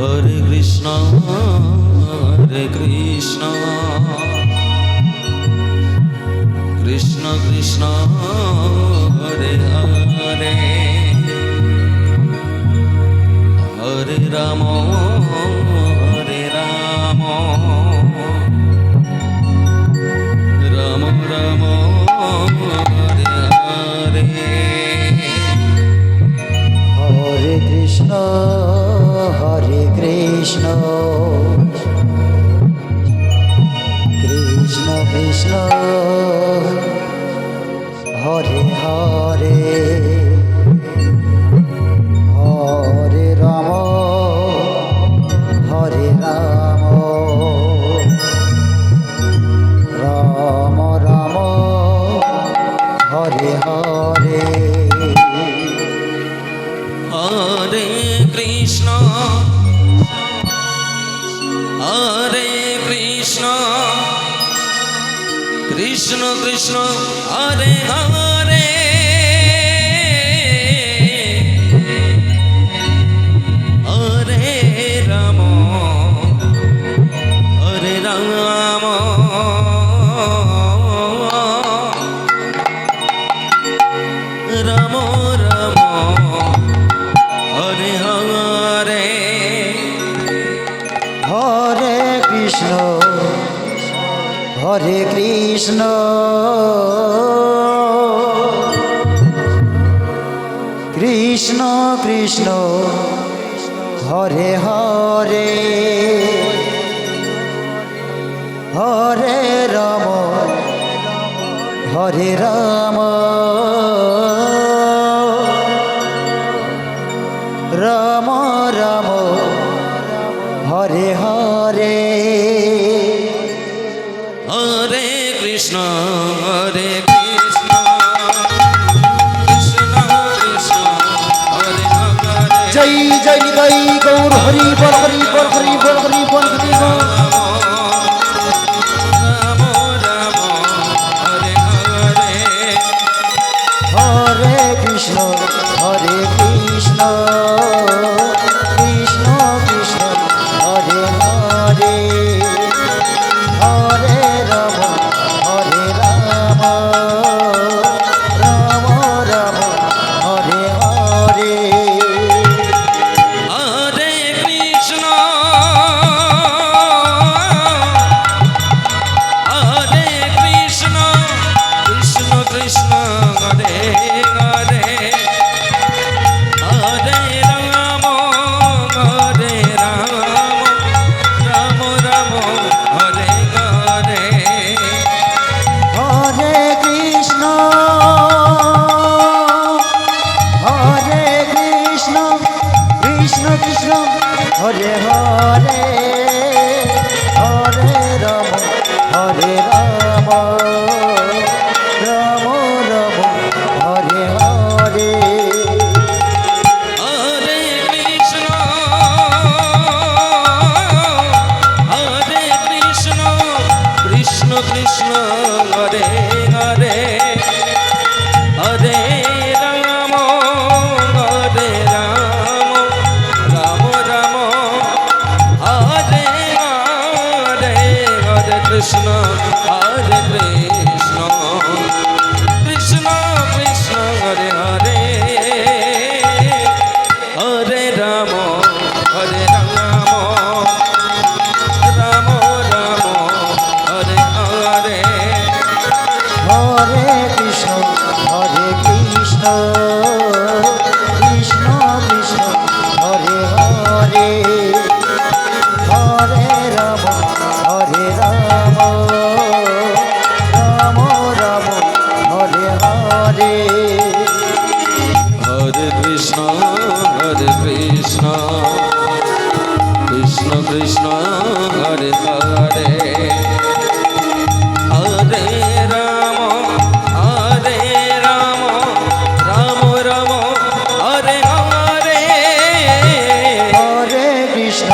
হরে Krishna Krishna Krishna Hare Hare Hare Ram Ram Ram Hare Hare Hare Krishna Krishna Krishna Hare Hare Hare Ram Ram Ram Hare Hare Hare Krishna Krishna Krishna Hare Hare Hare Ram Ram Ram Hare Hare Hare Krishna Krishna Krishna Hare Hare Hare Ram Ram Ram Hare Hare Hare Krishna Krishna Krishna Hare Hare জয় জয় Nitai Gour Hari বল Hari বল Hari বল Hari বল Hari বল Ram Ram Hare Hare Hare Krishna Krishna Krishna Krishna Hare Hare Hare Ram Ram Ram Hare Hare Hare Krishna Krishna Krishna Hare Hare Hare Ram Ram Ram Hare Hare Hare Krishna Krishna Krishna Hare Hare Hare Ram Ram Ram Hare Hare Hare Krishna Krishna Krishna Hare Hare Hare Ram Ram Ram Hare Hare Hare Krishna Krishna Krishna Krishna Hare Hare Hare Ram Ram Ram Hare Hare Hare Krishna Krishna Krishna Hare Hare Hare Ram Ram Ram Hare Hare Hare Krishna Krishna Krishna Hare Hare Hare Ram Ram Ram Hare Hare Hare Krishna